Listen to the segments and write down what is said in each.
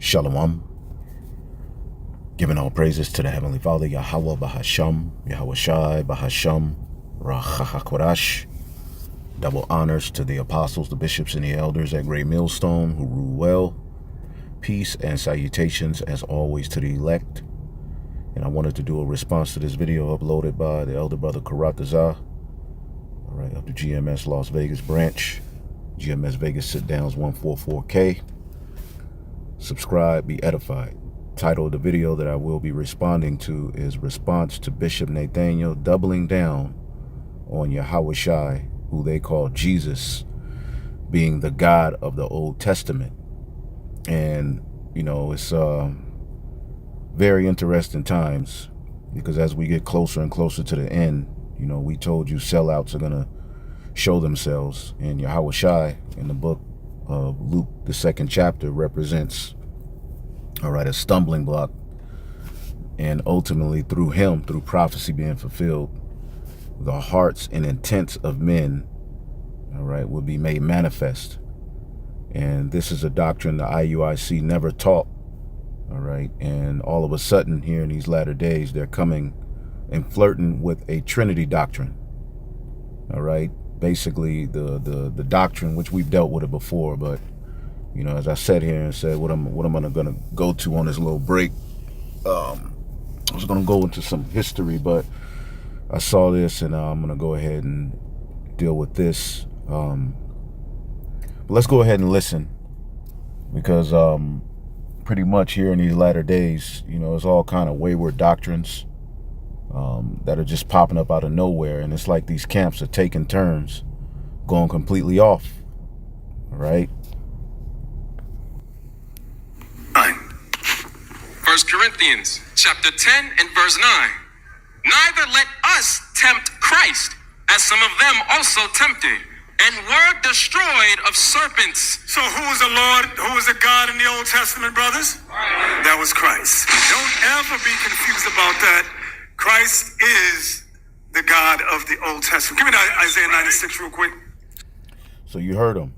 Shalom. Giving all praises to the Heavenly Father, Yahweh Bahasham, Yahweh Shai Bahasham, Rachahakorash. Double honors to the apostles, the bishops, and the elders at Great Millstone who rule well. Peace and salutations as always to the elect. And I wanted to do a response to this video uploaded by the elder brother Karatazah, all right, of the GMS Las Vegas branch. GMS Vegas sit downs 144K. Subscribe, be edified. Title of the video that I will be responding to is Response to Bishop Nathaniel doubling down on Yahweh Shai, who they call Jesus, being the God of the Old Testament. And, you know, it's very interesting times, because as we get closer and closer to the end, you know, we told you sellouts are going to show themselves. And Yahweh Shai in the book of Luke, the 2nd chapter, represents, all right, a stumbling block. And ultimately through him, through prophecy being fulfilled, the hearts and intents of men, all right, will be made manifest. And this is a doctrine the IUIC never taught, all right. And all of a sudden here in these latter days, they're coming and flirting with a Trinity doctrine, all right. Basically the doctrine which we've dealt with it before, but you know, as I sat here and said what I'm gonna go to on this little break, I was gonna go into some history, but I saw this and I'm gonna go ahead and deal with this. But let's go ahead and listen, because pretty much here in these latter days, you know, it's all kind of wayward doctrines that are just popping up out of nowhere, and it's like these camps are taking turns going completely off. All right. 1 Corinthians chapter 10 and verse 9. Neither let us tempt Christ, as some of them also tempted, and were destroyed of serpents. So who was the Lord, who was the God in the Old Testament, brothers? Right. That was Christ. Don't ever be confused about that. Christ is the God of the Old Testament. Give me that Isaiah 96 real quick. So you heard him,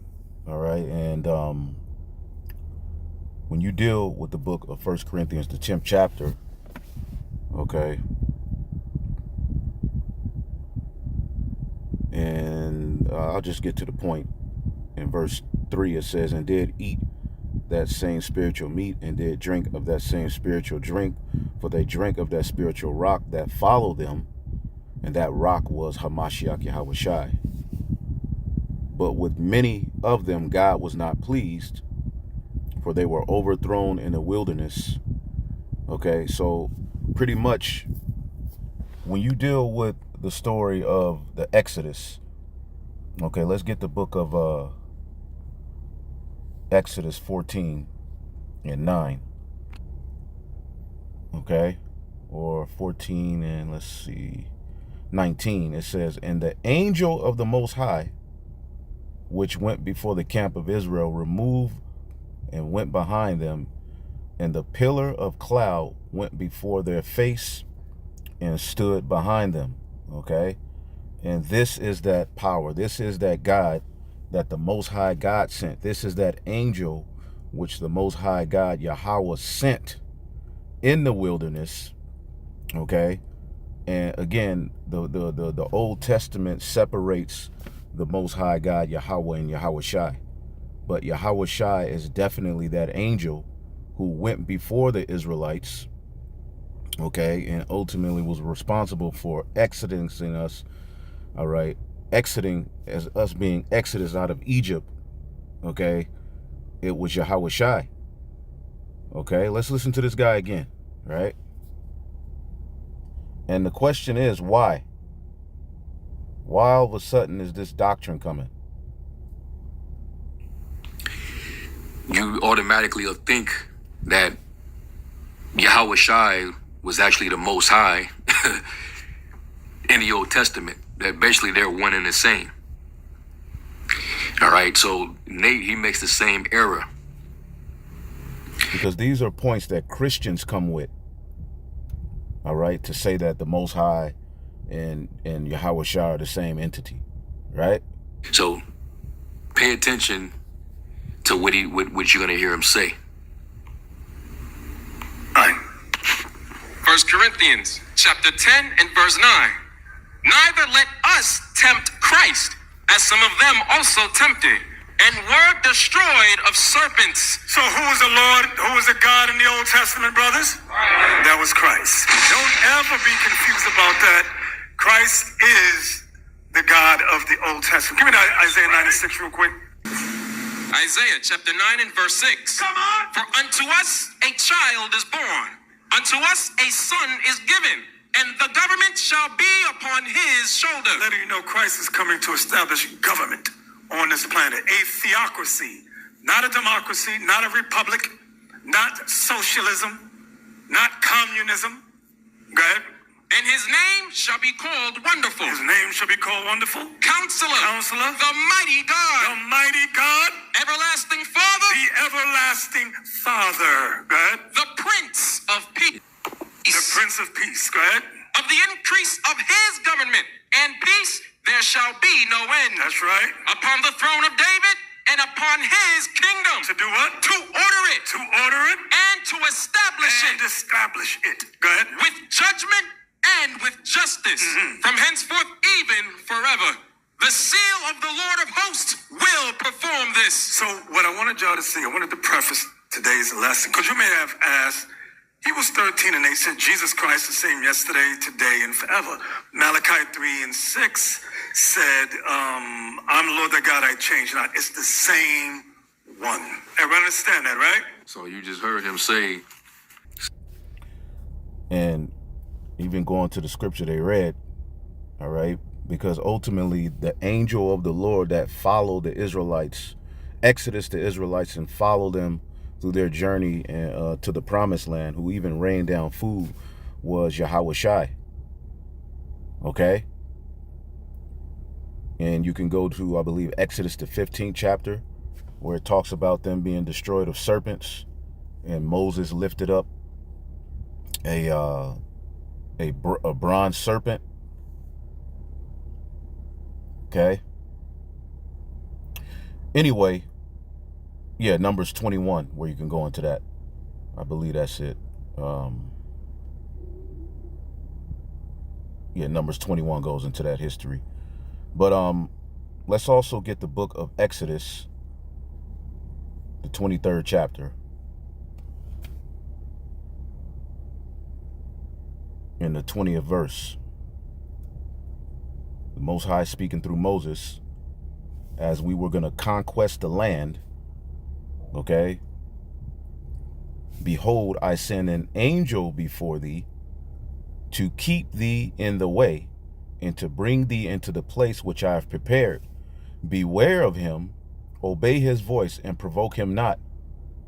all right? And when you deal with the book of 1 Corinthians, the 10th chapter, okay, and I'll just get to the point. In verse 3, it says, and did eat that same spiritual meat, and did drink of that same spiritual drink, for they drank of that spiritual rock that followed them, and that rock was Hamashiach Yahweh Shai. But with many of them God was not pleased, for they were overthrown in the wilderness. Okay, so pretty much when you deal with the story of the Exodus, okay, let's get the book of Exodus 14 and 9. Okay, or 14 and let's see, 19. It says, and the angel of the Most High, which went before the camp of Israel, removed and went behind them, and the pillar of cloud went before their face and stood behind them. Okay, and this is that power, this is that God that the Most High God sent. This is that angel which the Most High God Yahweh sent in the wilderness. Okay, and again, the Old Testament separates the Most High God Yahweh and Yahweh Shai, but Yahweh Shai is definitely that angel who went before the Israelites, okay, and ultimately was responsible for exiting us, all right, exiting as us being exodus out of Egypt. Okay, it was Yahweh Shai. Okay, let's listen to this guy again, right? And the question is, why? Why all of a sudden is this doctrine coming? You automatically will think that Yahweh Shai was actually the Most High in the Old Testament, that basically they're one and the same. All right, so Nate, he makes the same error. Because these are points that Christians come with, all right, to say that the Most High and Yahweh Shai are the same entity, right? So pay attention to what you're going to hear him say. Corinthians chapter 10 and verse 9. Neither let us tempt Christ, as some of them also tempted, and were destroyed of serpents. So who was the Lord? Who was the God in the Old Testament, brothers? That was Christ. Don't ever be confused about that. Christ is the God of the Old Testament. Give me that Isaiah 96 real quick. Isaiah chapter 9 and verse 6. Come on. For unto us a child is born, unto us a son is given, and the government shall be upon his shoulder. Letting you know Christ is coming to establish government on this planet. A theocracy, not a democracy, not a republic, not socialism, not communism. Go ahead. And his name shall be called Wonderful, His name shall be called Wonderful, Counselor, Counselor, the Mighty the God, Mighty God, Everlasting Father, the Everlasting Father. Go ahead. the Prince of Peace. The Prince of Peace. Go ahead. Of the increase of his government and peace there shall be no end. That's right. Upon the throne of David and upon his kingdom. To do what? To order it. To order it And to establish and it. establish it. Go ahead. With judgment and with justice. From henceforth even forever. The seal of the Lord of hosts will perform this. So what I wanted y'all to see, I wanted to preface today's lesson, because you may have asked, Hebrews 13 and 8 said Jesus Christ the same yesterday, today, and forever. Malachi 3 and 6 said, I'm the Lord thy God, I change not. It's the same one. Everybody understand that, right? So you just heard him say, And even going to the scripture they read, all right, because ultimately the angel of the Lord that followed the Israelites, Exodus the Israelites, and followed them through their journey to the promised land, who even rained down food, was Yahweh. Okay? And you can go to, I believe, Exodus the 15th chapter, where it talks about them being destroyed of serpents, and Moses lifted up a bronze serpent. Okay. Anyway, yeah, Numbers 21, where you can go into that. I believe that's it. Yeah, Numbers 21 goes into that history. But let's also get the book of Exodus, the 23rd chapter. In the 20th verse. The Most High speaking through Moses as we were going to conquest the land. Okay. Behold, I send an angel before thee to keep thee in the way and to bring thee into the place which I have prepared. Beware of him, obey his voice, and provoke him not,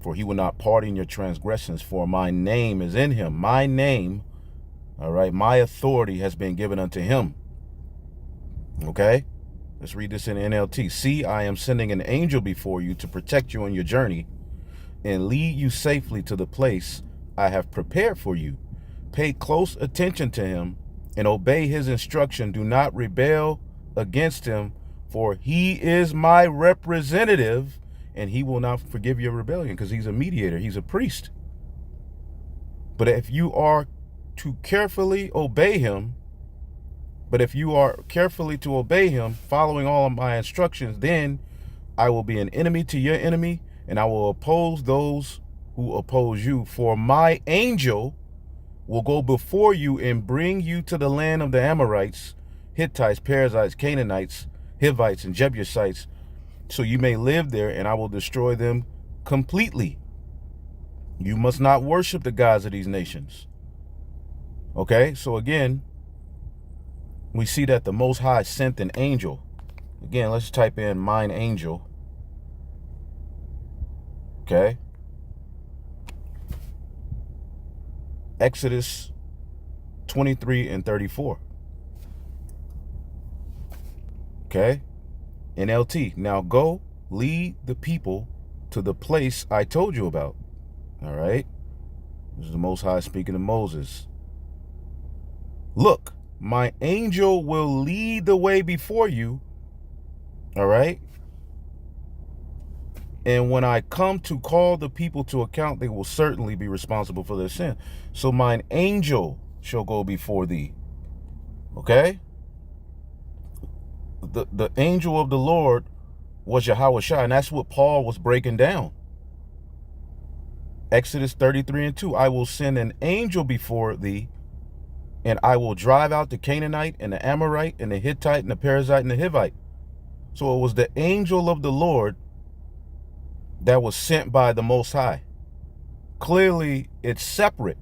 for he will not pardon your transgressions, for my name is in him. My name, all right, my authority has been given unto him. Okay, let's read this in NLT. See, I am sending an angel before you to protect you on your journey and lead you safely to the place I have prepared for you. Pay close attention to him and obey his instruction. Do not rebel against him, for he is my representative, and he will not forgive your rebellion, because he's a mediator, he's a priest. But if you are to carefully obey him, following all of my instructions, then I will be an enemy to your enemy, and I will oppose those who oppose you. For my angel will go before you and bring you to the land of the Amorites, Hittites, Perizzites, Canaanites, Hivites, and Jebusites, so you may live there, and I will destroy them completely. You must not worship the gods of these nations. Okay, so again, we see that the Most High sent an angel. Again, let's type in mine angel. Okay. Exodus 23 and 34. Okay. NLT. Now go lead the people to the place I told you about. All right. This is the Most High speaking to Moses. Look, my angel will lead the way before you. All right. And when I come to call the people to account, they will certainly be responsible for their sin. So mine angel shall go before thee. Okay? The angel of the Lord was Yahushua, and that's what Paul was breaking down. Exodus 33:2, I will send an angel before thee, and I will drive out the Canaanite and the Amorite and the Hittite and the Perizzite and the Hivite. So it was the angel of the Lord that was sent by the Most High. Clearly, it's separate.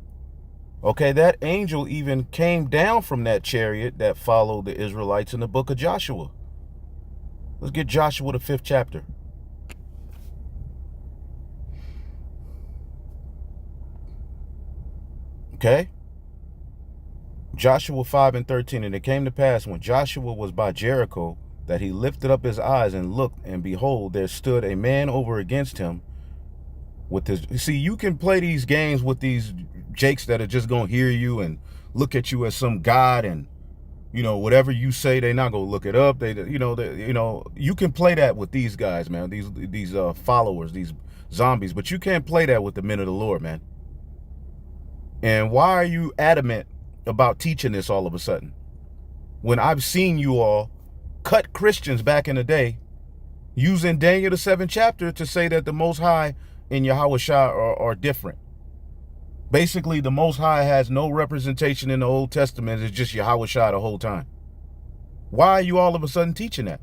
Okay, that angel even came down from that chariot that followed the Israelites in the book of Joshua. Let's get Joshua, the 5th chapter. Okay? Joshua 5:13, and it came to pass when Joshua was by Jericho that he lifted up his eyes and looked, and behold, there stood a man over against him with his... See, you can play these games with these jakes that are just going to hear you and look at you as some god, and, you know, whatever you say, they're not going to look it up. You can play that with these guys, man, these followers, these zombies, but you can't play that with the men of the Lord, man. And why are you adamant about teaching this all of a sudden, when I've seen you all cut Christians back in the day using Daniel the 7th chapter to say that the Most High and Yahushua are different? Basically, the Most High has no representation in the Old Testament. It's just Yahushua the whole time. Why are you all of a sudden teaching that?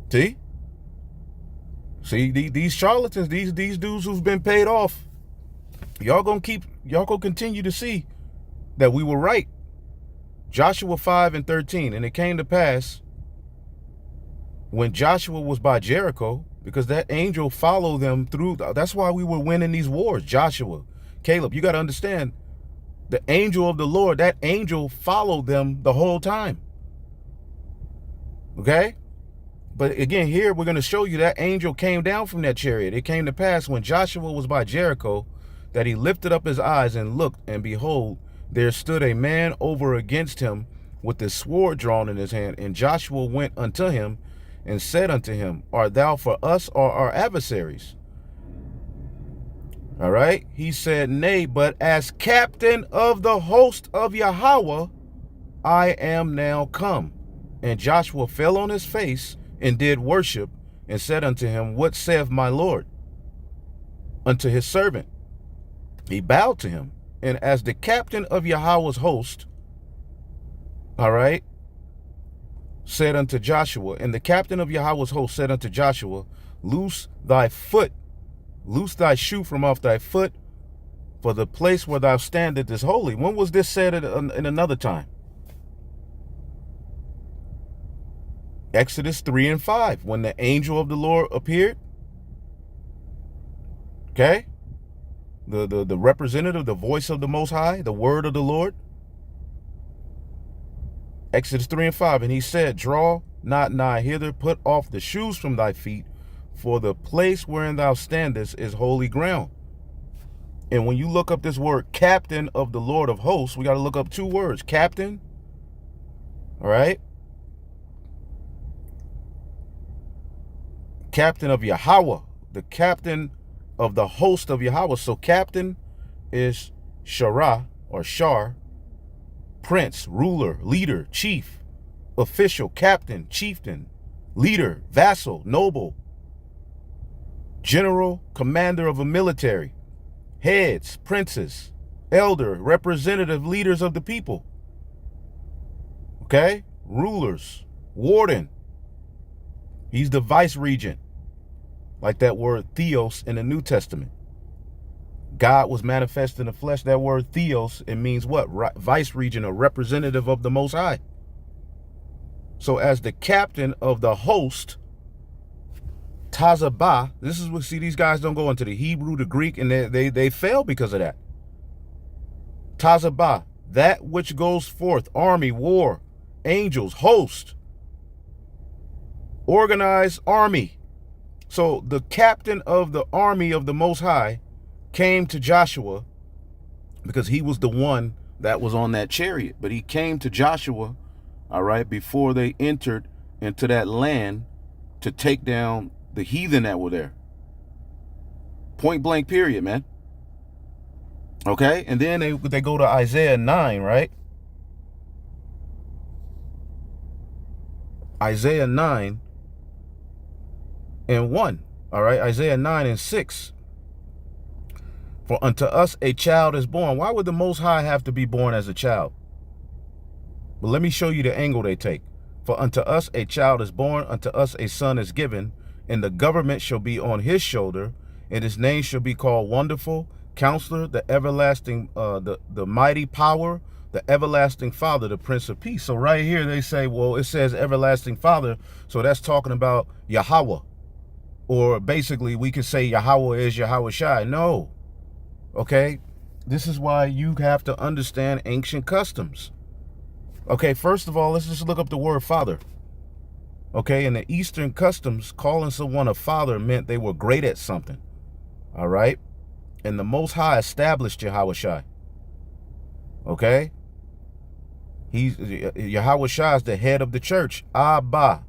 See, these charlatans, these dudes who've been paid off, y'all gonna continue to see that we were right. Joshua 5:13, and it came to pass when Joshua was by Jericho, because that angel followed them through. That's why we were winning these wars. Joshua, Caleb, you got to understand, the angel of the Lord, that angel followed them the whole time. Okay? But again, here we're going to show you that angel came down from that chariot. It came to pass when Joshua was by Jericho that he lifted up his eyes and looked, and behold, there stood a man over against him with his sword drawn in his hand. And Joshua went unto him and said unto him, art thou for us or our adversaries? All right. He said, nay, but as captain of the host of Yahweh, I am now come. And Joshua fell on his face and did worship, and said unto him, what saith my Lord unto his servant? He bowed to him, and as the captain of Yahweh's host, all right, said unto Joshua, and the captain of Yahweh's host said unto Joshua, loose thy shoe from off thy foot, for the place where thou standest is holy. When was this said in another time? Exodus 3:5, when the angel of the Lord appeared. Okay? The representative, the voice of the Most High, the word of the Lord. Exodus 3:5, and he said, draw not nigh hither, put off the shoes from thy feet, for the place wherein thou standest is holy ground. And when you look up this word, captain of the Lord of hosts, we got to look up two words, captain, all right? Captain of Yahweh, the captain of the host of Yahweh. So captain is Shara or Shar, prince, ruler, leader, chief, official, captain, chieftain, leader, vassal, noble, general, commander of a military, heads, princes, elder, representative, leaders of the people. Okay? Rulers, warden. He's the vice regent, like that word theos in the New Testament. God was manifest in the flesh. That word theos, it means what? Vice regent or representative of the Most High. So as the captain of the host, Tazabah, this is what, see, these guys don't go into the Hebrew, the Greek, and they fail because of that. Tazabah, that which goes forth, army, war, angels, host, organized army. So the captain of the army of the Most High came to Joshua because he was the one that was on that chariot. But he came to Joshua, all right, before they entered into that land to take down the heathen that were there. Point blank period, man. Okay, and then they go to Isaiah 9, right? Isaiah 9 and 1. All right, Isaiah 9 and 6. For unto us a child is born. Why would the Most High have to be born as a child? But let me show you the angle they take. For unto us a child is born, unto us a son is given, and the government shall be on his shoulder, and his name shall be called Wonderful, Counselor, the Everlasting, the Mighty Power, the Everlasting Father, the Prince of Peace. So right here they say, well, it says Everlasting Father, so that's talking about Yahweh. Or basically we could say Yahweh is Yahweh Shai. No. Okay? This is why you have to understand ancient customs. Okay, first of all, let's just look up the word father. Okay, in the Eastern customs, calling someone a father meant they were great at something. All right? And the Most High established Yahweh Shai. Okay? Yahweh Shai is the head of the church. Abba.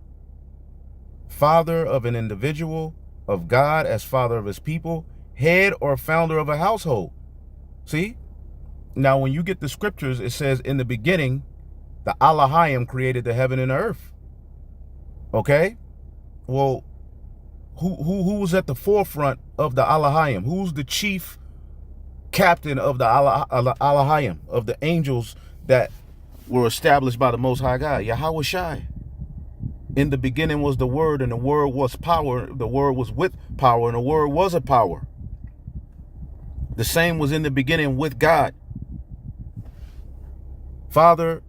Father of an individual, of God as father of his people, head or founder of a household. See? Now, when you get the scriptures, it says in the beginning, the Elohim created the heaven and the earth. Okay? Well, who was at the forefront of the Elohim? Who's the chief captain of the Elohim, of the angels that were established by the Most High God? Yahweh Shai. In the beginning was the Word, and the Word was power. The Word was with power, and the Word was a power. The same was in the beginning with God. Father,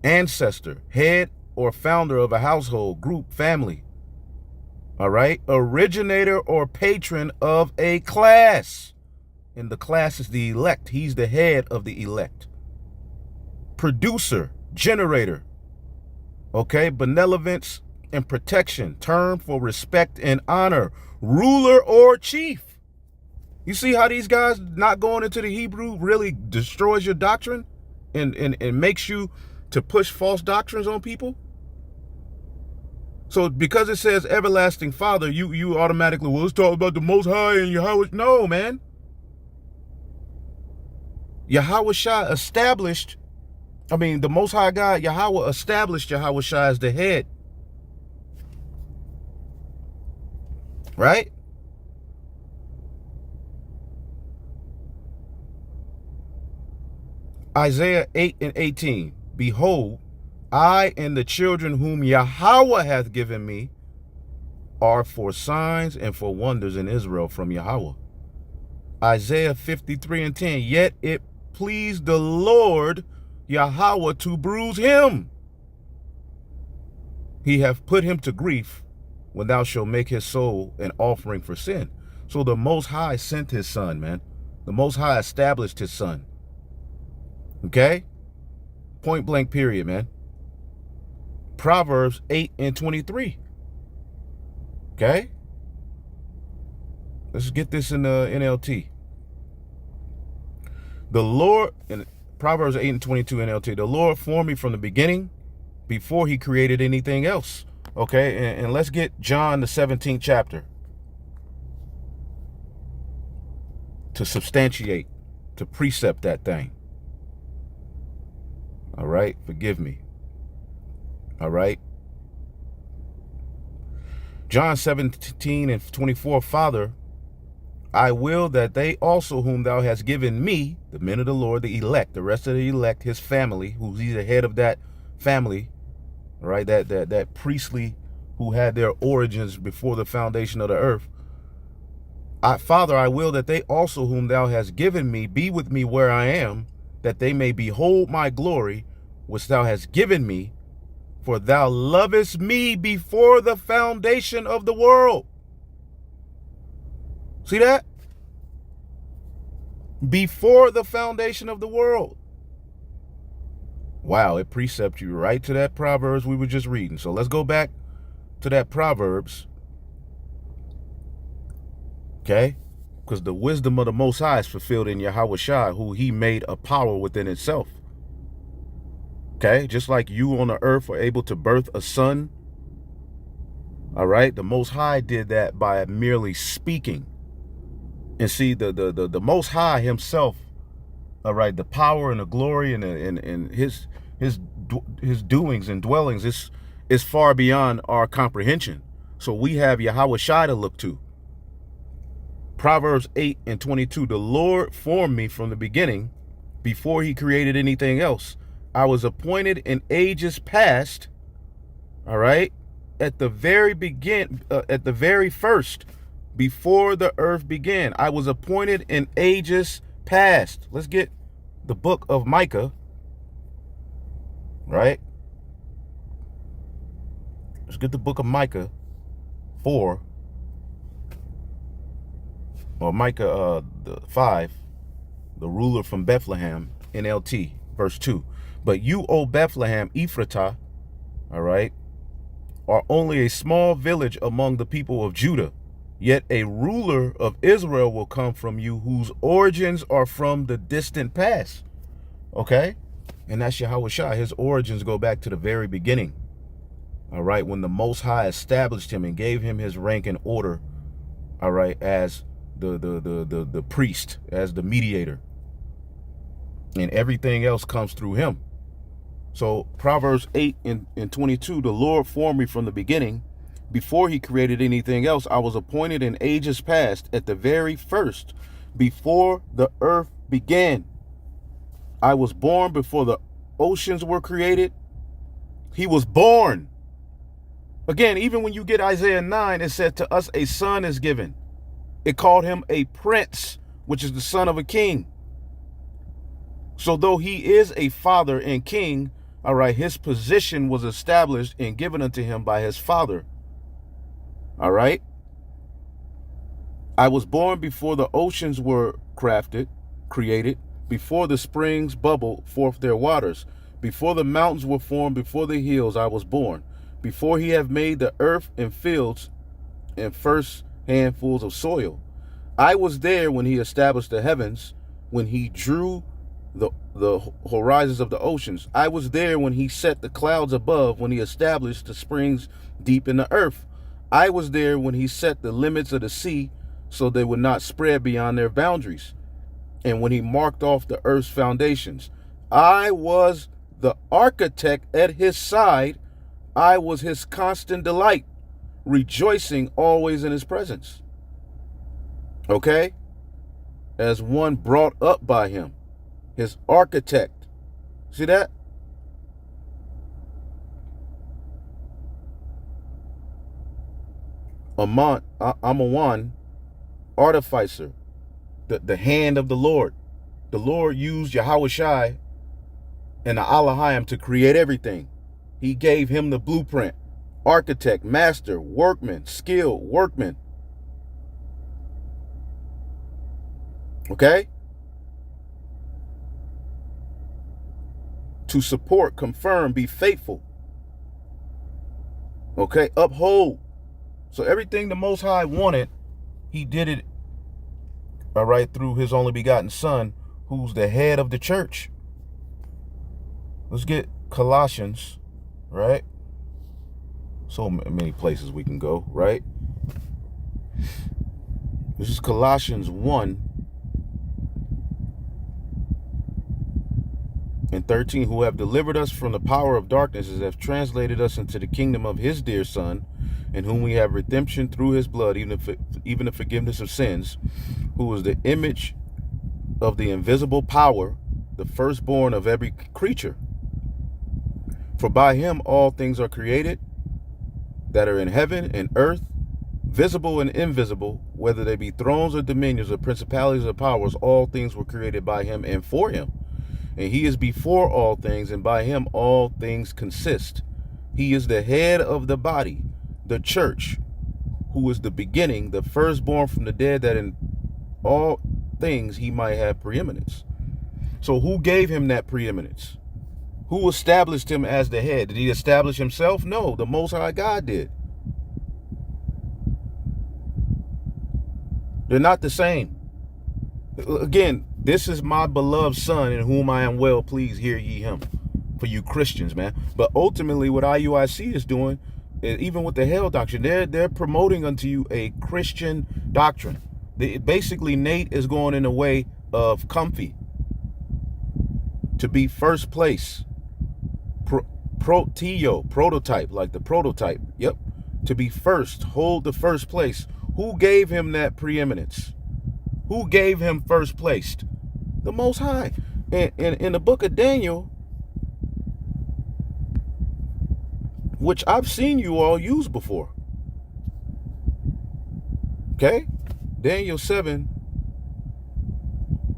ancestor, head or founder of a household, group, family. All right? Originator or patron of a class. And the class is the elect. He's the head of the elect. Producer, generator. Okay? Benevolence and protection. Term for respect and honor. Ruler or chief. You see how these guys not going into the Hebrew really destroys your doctrine and makes you to push false doctrines on people? So because it says everlasting Father, you automatically, well, it's talking about the Most High and Yahweh. No, man. Yahweh Shai established, the Most High God, Yahweh established Yahweh Shai as the head. Right? Isaiah 8 and 18. Behold, I and the children whom Yahweh hath given me are for signs and for wonders in Israel from Yahweh. Isaiah 53 and 10. Yet it pleased the Lord Yahweh to bruise him. He hath put him to grief when thou shalt make his soul an offering for sin. So the Most High sent his son, man. The Most High established his son. Okay? Point blank period, man. Proverbs 8 and 23. Okay? Let's get this in the NLT. The Lord, in Proverbs 8 and 22 NLT, the Lord formed me from the beginning before he created anything else. Okay? And let's get John the 17th chapter to substantiate, to precept that thing. All right? Forgive me. All right? John 17 and 24, Father, I will that they also whom thou hast given me, the men of the Lord, the elect, the rest of the elect, his family, who's he's the head of that family, right? That priestly who had their origins before the foundation of the earth. Father, I will that they also whom thou hast given me be with me where I am, that they may behold my glory, which thou hast given me, for thou lovest me before the foundation of the world. See that? Before the foundation of the world. Wow, it precepts you right to that Proverbs we were just reading. So let's go back to that Proverbs. Okay? Because the wisdom of the Most High is fulfilled in Yahweh Shai, who he made a power within itself. Okay? Just like you on the earth were able to birth a son. All right? The Most High did that by merely speaking. And see, the Most High himself, all right, the power and the glory and his doings and dwellings is far beyond our comprehension. So we have Yahweh Shai to look to. Proverbs 8:22, the Lord formed me from the beginning, before he created anything else. I was appointed in ages past, all right, at the very first, before the earth began. I was appointed in ages past. Let's get the book of Micah, right? Let's get the book of Micah 4, or Micah 5, the ruler from Bethlehem, NLT, verse 2. But you, O Bethlehem, Ephratah, all right, are only a small village among the people of Judah. Yet a ruler of Israel will come from you, whose origins are from the distant past. Okay? And that's Yahweh Shai. His origins go back to the very beginning. All right? When the Most High established him and gave him his rank and order, all right, as the priest, as the mediator. And everything else comes through him. So Proverbs 8:22, the Lord formed me from the beginning, before he created anything else. I was appointed in ages past, at the very first, before the earth began. I was born before the oceans were created. He was born. Again, even when you get Isaiah 9, it said, to us a son is given. It called him a prince, which is the son of a king. So though he is a father and king, all right, his position was established and given unto him by his father. All right. I was born before the oceans were created, before the springs bubbled forth their waters, before the mountains were formed, before the hills I was born, before he had made the earth and fields and first handfuls of soil. I was there when he established the heavens, when he drew the horizons of the oceans. I was there when he set the clouds above, when he established the springs deep in the earth. I was there when he set the limits of the sea so they would not spread beyond their boundaries, and when he marked off the earth's foundations. I was the architect at his side. I was his constant delight, rejoicing always in his presence. Okay? As one brought up by him, his architect. See that? Amawan, artificer, the hand of the Lord. The Lord used Yahweh Shai and the Elohim to create everything. He gave him the blueprint. Architect, master, workman, skilled workman. Okay? To support, confirm, be faithful. Okay? Uphold. So everything the Most High wanted, he did it, all right, through his only begotten son, who's the head of the church. Let's get Colossians, right? So many places we can go, right? This is Colossians 1:13, who have delivered us from the power of darkness and have translated us into the kingdom of his dear son, in whom we have redemption through his blood, even the forgiveness of sins, who is the image of the invisible power, the firstborn of every creature. For by him all things are created, that are in heaven and earth, visible and invisible, whether they be thrones or dominions or principalities or powers. All things were created by him and for him. And he is before all things, and by him all things consist. He is the head of the body, the church, who is the beginning, the firstborn from the dead, that in all things he might have preeminence. So who gave him that preeminence? Who established him as the head? Did he establish himself? No, the Most High God did. They're not the same. Again, this is my beloved son, in whom I am well pleased, hear ye him. For you Christians, man. But ultimately what IUIC is doing, even with the hell doctrine, they're promoting unto you a Christian doctrine. Basically, Nate is going in the way of comfy. To be first place. Prototype, like the prototype. Yep. To be first, hold the first place. Who gave him that preeminence? Who gave him first place? The Most High. And in the book of Daniel, which I've seen you all use before. Okay? Daniel 7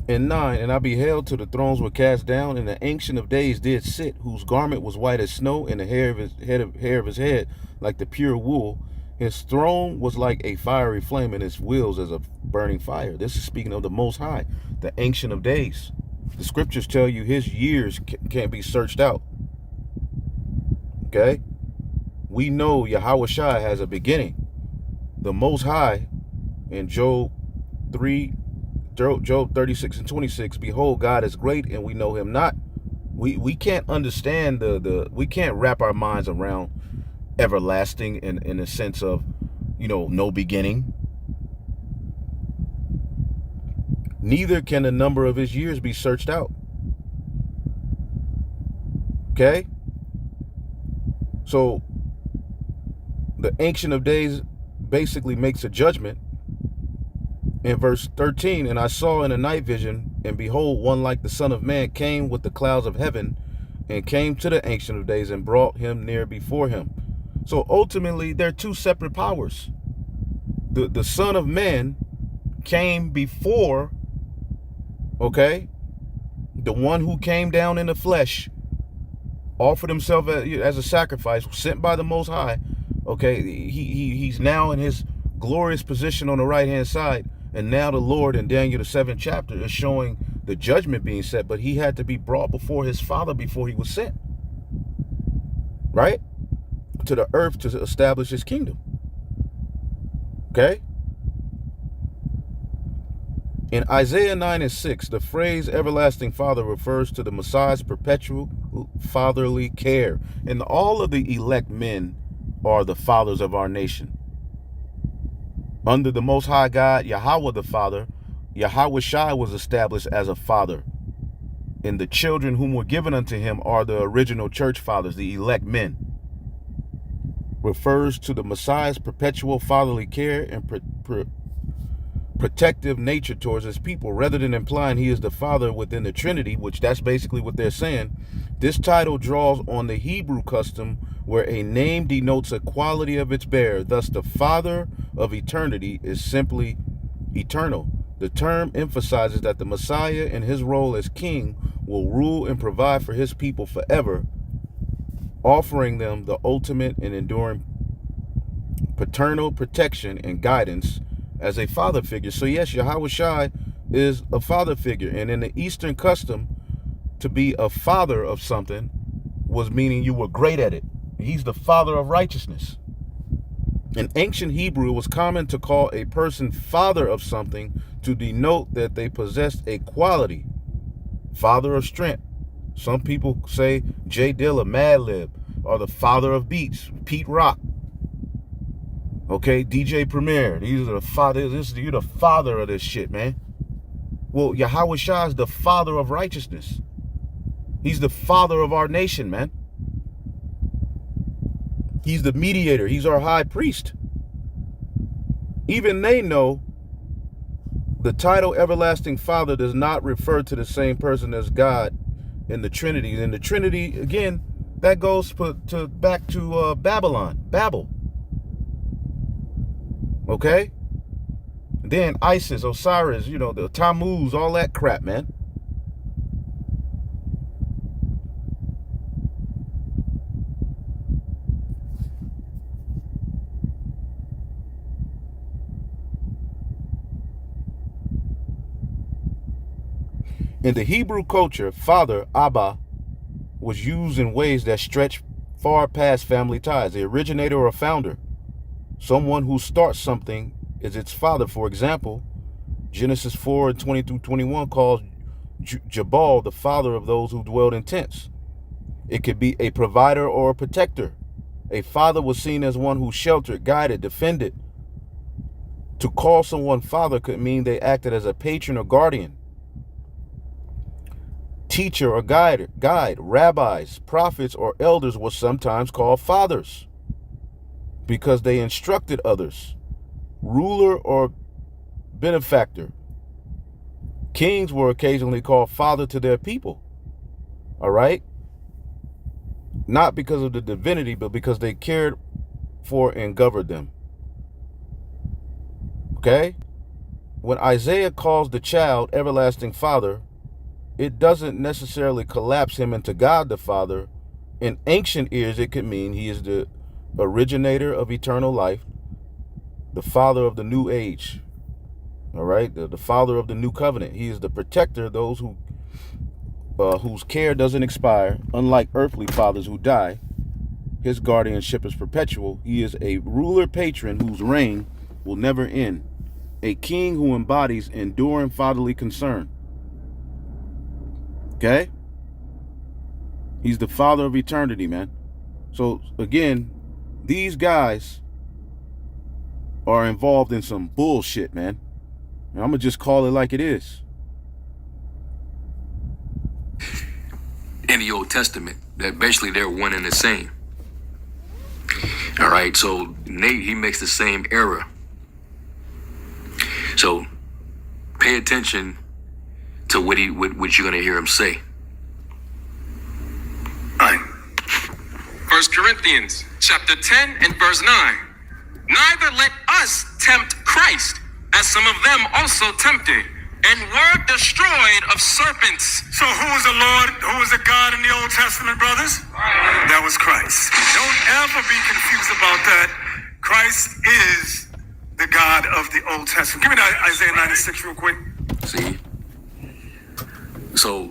and 9, and I beheld till the thrones were cast down, and the Ancient of Days did sit, whose garment was white as snow, and the hair of his head like the pure wool. His throne was like a fiery flame, and his wheels as a burning fire. This is speaking of the Most High, the Ancient of Days. The scriptures tell you his years can't be searched out. Okay? We know Yahushua has a beginning. The Most High in Job 36 and 26, behold, God is great and we know him not. We can't understand we can't wrap our minds around everlasting in the sense of, no beginning. Neither can the number of his years be searched out. Okay? So the Ancient of Days basically makes a judgment in verse 13. And I saw in a night vision, and behold, one like the Son of Man came with the clouds of heaven, and came to the Ancient of Days and brought him near before him. So ultimately, they're two separate powers. The Son of Man came before, okay, the one who came down in the flesh, offered himself as a sacrifice, sent by the Most High. Okay, he's now in his glorious position on the right-hand side. And now the Lord in Daniel, the 7th chapter, is showing the judgment being set, but he had to be brought before his Father before he was sent, right, to the earth to establish his kingdom. Okay? In Isaiah 9 and 6, the phrase everlasting Father refers to the Messiah's perpetual fatherly care. And all of the elect men are the fathers of our nation. Under the Most High God, Yahweh the Father, Yahushua was established as a father. And the children whom were given unto him are the original church fathers, the elect men. Refers to the Messiah's perpetual fatherly care and protective nature towards his people, rather than implying he is the Father within the Trinity, which that's basically what they're saying. This title draws on the Hebrew custom where a name denotes a quality of its bearer. Thus, the Father of eternity is simply eternal. The term emphasizes that the Messiah, in his role as king, will rule and provide for his people forever, offering them the ultimate and enduring paternal protection and guidance as a father figure. So yes, Yahushua is a father figure. And in the Eastern custom, to be a father of something was meaning you were great at it. He's the father of righteousness. In ancient Hebrew, it was common to call a person father of something to denote that they possessed a quality. Father of strength. Some people say J Dilla, Madlib, or the father of beats, Pete Rock. Okay, DJ Premier. These are the fathers. You're the father of this shit, man. Well, Yahushua is the father of righteousness. He's the father of our nation, man. He's the mediator. He's our high priest. Even they know the title Everlasting Father does not refer to the same person as God in the Trinity. In the Trinity, again, that goes back to Babel. Okay? Then Isis, Osiris, the Tammuz, all that crap, man. In the Hebrew culture, father, Abba, was used in ways that stretch far past family ties. The originator or founder, someone who starts something, is its father. For example, Genesis 4:20-21 calls Jabal the father of those who dwelled in tents. It could be a provider or a protector. A father was seen as one who sheltered, guided, defended, To call someone father could mean they acted as a patron or guardian, teacher or guide. Rabbis, prophets, or elders were sometimes called fathers because they instructed others. Ruler or benefactor. Kings were occasionally called father to their people. All right? Not because of the divinity, but because they cared for and governed them. Okay? When Isaiah calls the child everlasting father, it doesn't necessarily collapse him into God the Father. In ancient ears, it could mean he is the originator of eternal life, the father of the new age. All right? The father of the new covenant. He is the protector of those whose care doesn't expire. Unlike earthly fathers who die, his guardianship is perpetual. He is a ruler patron whose reign will never end. A king who embodies enduring fatherly concern. Okay? He's the father of eternity, man. So, again, these guys are involved in some bullshit, man. And I'm going to just call it like it is. In the Old Testament, that basically they're one and the same. All right, so Nate, he makes the same error. So pay attention to what you're going to hear him say. All right. 1 Corinthians chapter 10 and verse 9. Neither let us tempt Christ, as some of them also tempted, and were destroyed of serpents. So who was the Lord, who was the God in the Old Testament, brothers? That was Christ. Don't ever be confused about that. Christ is the God of the Old Testament. Give me that Isaiah 96 real quick. See? So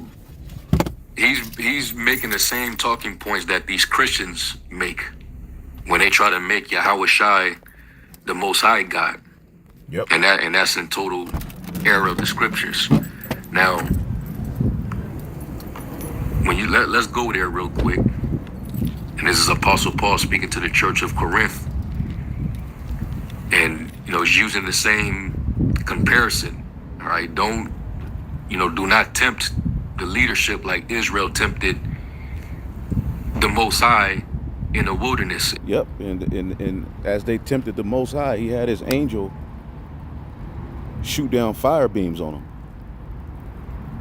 he's making the same talking points that these Christians make when they try to make Yahweh Shai the Most High God. Yep. And that's in total error of the scriptures. Now, when you let's go there real quick. And this is Apostle Paul speaking to the church of Corinth. And, he's using the same comparison. All right. Do not tempt the leadership like Israel tempted the Most High in the wilderness. Yep. And as they tempted the Most High, he had his angel shoot down fire beams on them.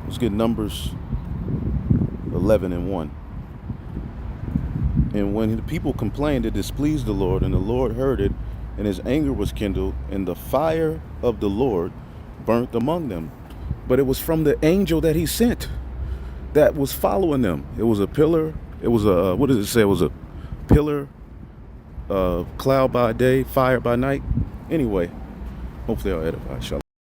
Let's get Numbers 11 and 1. And when the people complained, it displeased the Lord, and the Lord heard it, and his anger was kindled, and the fire of the Lord burnt among them. But it was from the angel that he sent that was following them. It was a pillar. It was a, what does it say? It was a pillar, cloud by day, fire by night. Anyway, hopefully I'll edify. Shalom.